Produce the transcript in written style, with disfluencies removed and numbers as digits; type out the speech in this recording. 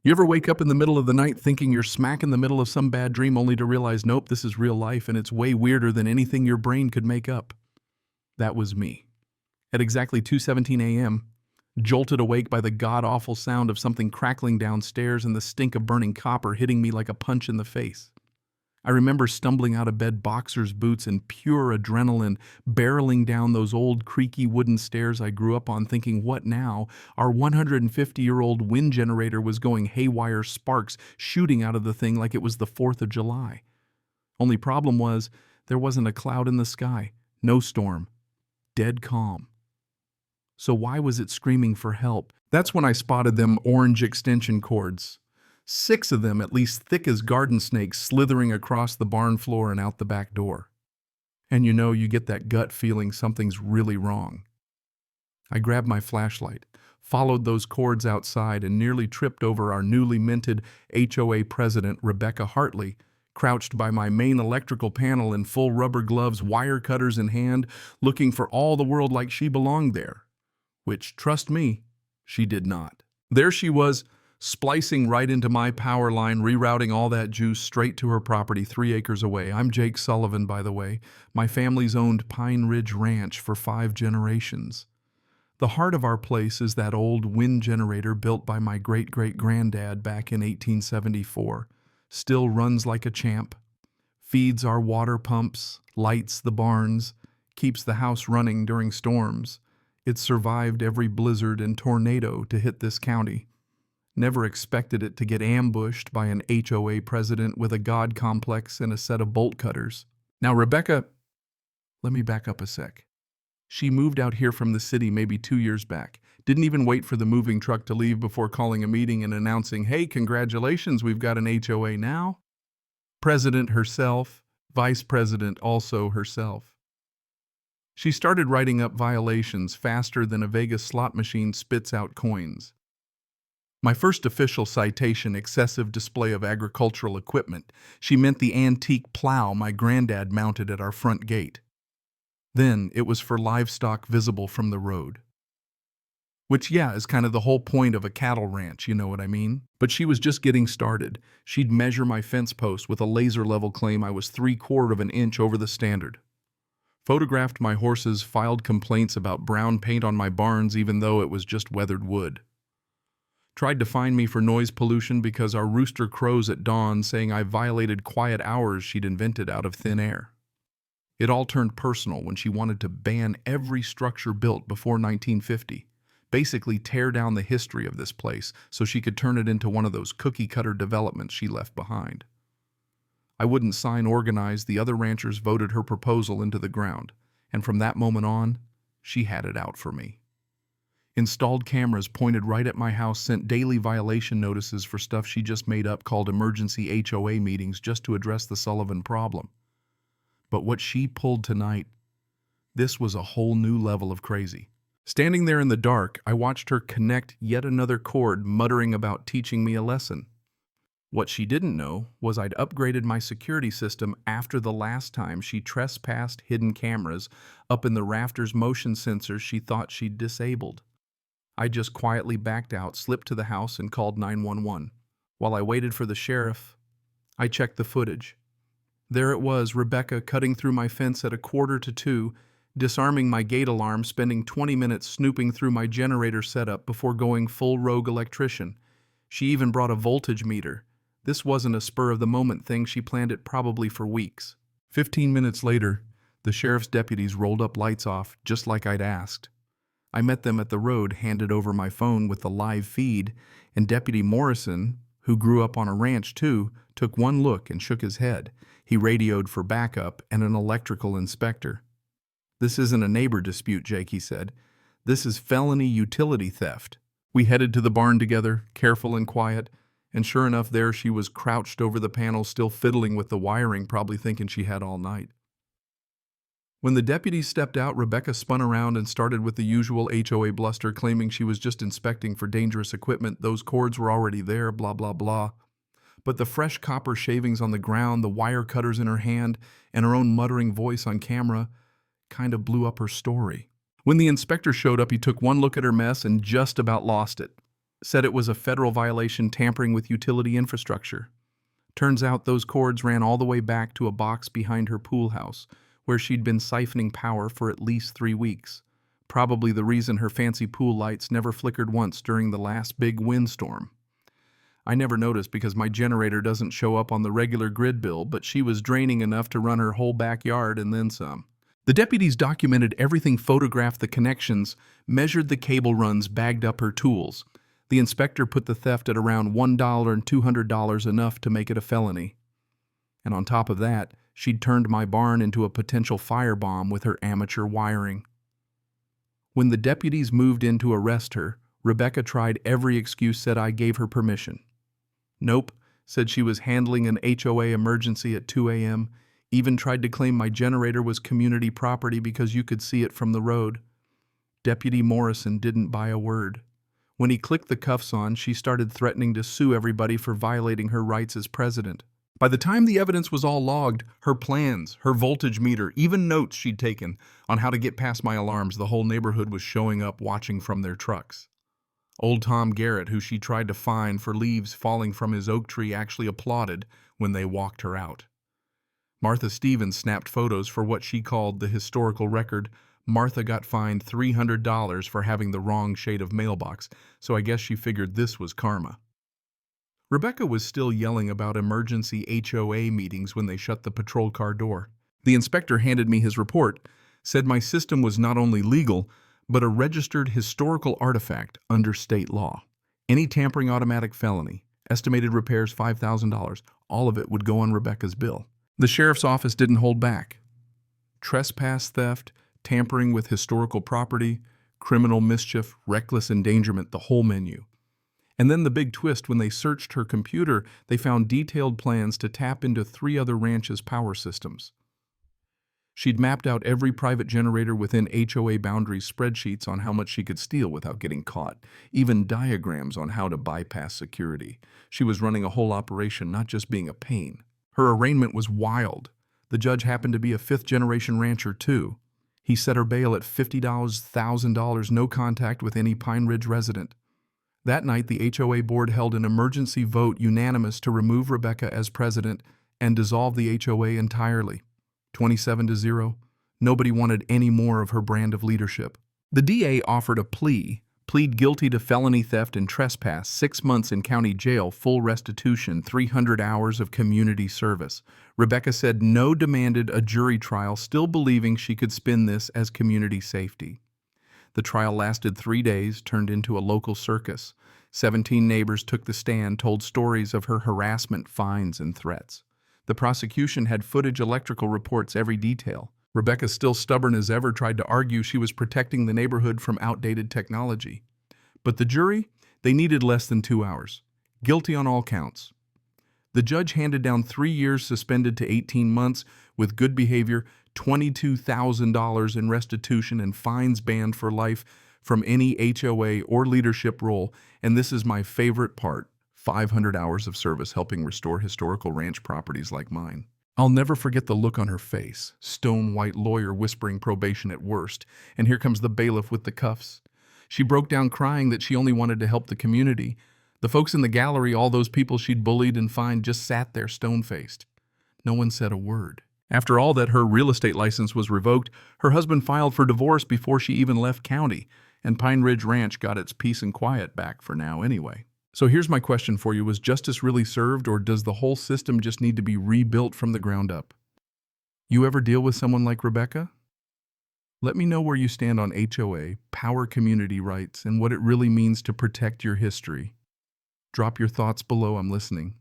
You ever wake up in the middle of the night thinking you're smack in the middle of some bad dream only to realize, nope, this is real life and it's way weirder than anything your brain could make up? That was me. At exactly 2:17 a.m., jolted awake by the god-awful sound of something crackling downstairs and the stink of burning copper hitting me like a punch in the face. I remember stumbling out of bed, boxer's boots and pure adrenaline, barreling down those old creaky wooden stairs I grew up on thinking, what now? Our 150-year-old wind generator was going haywire, sparks shooting out of the thing like it was the 4th of July. Only problem was, there wasn't a cloud in the sky, no storm, dead calm. So why was it screaming for help? That's when I spotted them orange extension cords. 6 of them, at least thick as garden snakes, slithering across the barn floor and out the back door. And you get that gut feeling something's really wrong. I grabbed my flashlight, followed those cords outside, and nearly tripped over our newly minted HOA president, Rebecca Hartley, crouched by my main electrical panel in full rubber gloves, wire cutters in hand, looking for all the world like she belonged there. Which, trust me, she did not. There she was, splicing right into my power line, rerouting all that juice straight to her property 3 acres away. I'm Jake Sullivan, by the way. My family's owned Pine Ridge Ranch for 5 generations. The heart of our place is that old wind generator built by my great-great-granddad back in 1874. Still runs like a champ. Feeds our water pumps, lights the barns, keeps the house running during storms. It's survived every blizzard and tornado to hit this county. Never expected it to get ambushed by an HOA president with a god complex and a set of bolt cutters. Now, Rebecca, let me back up a sec. She moved out here from the city maybe 2 years back. Didn't even wait for the moving truck to leave before calling a meeting and announcing, hey, congratulations, we've got an HOA now. President herself, vice president also herself. She started writing up violations faster than a Vegas slot machine spits out coins. My first official citation, excessive display of agricultural equipment. She meant the antique plow my granddad mounted at our front gate. Then it was for livestock visible from the road. Which, yeah, is kind of the whole point of a cattle ranch, you know what I mean? But she was just getting started. She'd measure my fence post with a laser level claim I was 3/4 of an inch over the standard. Photographed my horses, filed complaints about brown paint on my barns even though it was just weathered wood. Tried to fine me for noise pollution because our rooster crows at dawn, saying I violated quiet hours she'd invented out of thin air. It all turned personal when she wanted to ban every structure built before 1950, basically tear down the history of this place so she could turn it into one of those cookie-cutter developments she left behind. I wouldn't sign organized, the other ranchers voted her proposal into the ground, and from that moment on, she had it out for me. Installed cameras pointed right at my house, sent daily violation notices for stuff she just made up called emergency HOA meetings just to address the Sullivan problem. But what she pulled tonight, this was a whole new level of crazy. Standing there in the dark, I watched her connect yet another cord, muttering about teaching me a lesson. What she didn't know was I'd upgraded my security system after the last time she trespassed hidden cameras up in the rafters motion sensors she thought she'd disabled. I just quietly backed out, slipped to the house, and called 911. While I waited for the sheriff, I checked the footage. There it was, Rebecca cutting through my fence at 1:45, disarming my gate alarm, spending 20 minutes snooping through my generator setup before going full rogue electrician. She even brought a voltage meter. This wasn't a spur-of-the-moment thing, she planned it probably for weeks. 15 minutes later, the sheriff's deputies rolled up lights off, just like I'd asked. I met them at the road, handed over my phone with the live feed, and Deputy Morrison, who grew up on a ranch too, took one look and shook his head. He radioed for backup and an electrical inspector. This isn't a neighbor dispute, Jake, he said. This is felony utility theft. We headed to the barn together, careful and quiet, and sure enough, there she was crouched over the panel, still fiddling with the wiring, probably thinking she had all night. When the deputies stepped out, Rebecca spun around and started with the usual HOA bluster, claiming she was just inspecting for dangerous equipment. Those cords were already there, blah, blah, blah. But the fresh copper shavings on the ground, the wire cutters in her hand, and her own muttering voice on camera kind of blew up her story. When the inspector showed up, he took one look at her mess and just about lost it. Said it was a federal violation tampering with utility infrastructure. Turns out those cords ran all the way back to a box behind her pool house, where she'd been siphoning power for at least 3 weeks. Probably the reason her fancy pool lights never flickered once during the last big windstorm. I never noticed because my generator doesn't show up on the regular grid bill, but she was draining enough to run her whole backyard and then some. The deputies documented everything, photographed the connections, measured the cable runs, bagged up her tools. The inspector put the theft at around $1 and $200, enough to make it a felony. And on top of that, she'd turned my barn into a potential firebomb with her amateur wiring. When the deputies moved in to arrest her, Rebecca tried every excuse, said I gave her permission. Nope, said she was handling an HOA emergency at 2 a.m., even tried to claim my generator was community property because you could see it from the road. Deputy Morrison didn't buy a word. When he clicked the cuffs on, she started threatening to sue everybody for violating her rights as president. By the time the evidence was all logged, her plans, her voltage meter, even notes she'd taken on how to get past my alarms, the whole neighborhood was showing up watching from their trucks. Old Tom Garrett, who she tried to fine for leaves falling from his oak tree, actually applauded when they walked her out. Martha Stevens snapped photos for what she called the historical record. Martha got fined $300 for having the wrong shade of mailbox, so I guess she figured this was karma. Rebecca was still yelling about emergency HOA meetings when they shut the patrol car door. The inspector handed me his report, said my system was not only legal, but a registered historical artifact under state law. Any tampering, automatic felony, estimated repairs $5,000, all of it would go on Rebecca's bill. The sheriff's office didn't hold back. Trespass, theft, tampering with historical property, criminal mischief, reckless endangerment, the whole menu. And then the big twist, when they searched her computer, they found detailed plans to tap into 3 other ranches' power systems. She'd mapped out every private generator within HOA boundaries, spreadsheets on how much she could steal without getting caught, even diagrams on how to bypass security. She was running a whole operation, not just being a pain. Her arraignment was wild. The judge happened to be a 5th-generation rancher, too. He set her bail at $50,000, no contact with any Pine Ridge resident. That night, the HOA board held an emergency vote, unanimous, to remove Rebecca as president and dissolve the HOA entirely. 27-0. Nobody wanted any more of her brand of leadership. The DA offered a plead guilty to felony theft and trespass, 6 months in county jail, full restitution, 300 hours of community service. Rebecca said no, demanded a jury trial, still believing she could spin this as community safety. The trial lasted 3 days, turned into a local circus. 17 neighbors took the stand, told stories of her harassment, fines, and threats. The prosecution had footage, electrical reports, every detail. Rebecca, still stubborn as ever, tried to argue she was protecting the neighborhood from outdated technology. But the jury, they needed less than 2 hours. Guilty on all counts. The judge handed down 3 years suspended to 18 months with good behavior, $22,000 in restitution, and fines banned for life from any HOA or leadership role. And this is my favorite part, 500 hours of service helping restore historical ranch properties like mine. I'll never forget the look on her face. Stone-white lawyer whispering probation at worst, and here comes the bailiff with the cuffs. She broke down crying that she only wanted to help the community. The folks in the gallery, all those people she'd bullied and fined, just sat there stone-faced. No one said a word. After all that, her real estate license was revoked. Her husband filed for divorce before she even left county, and Pine Ridge Ranch got its peace and quiet back for now anyway. So here's my question for you. Was justice really served, or does the whole system just need to be rebuilt from the ground up? You ever deal with someone like Rebecca? Let me know where you stand on HOA, power, community rights, and what it really means to protect your history. Drop your thoughts below. I'm listening.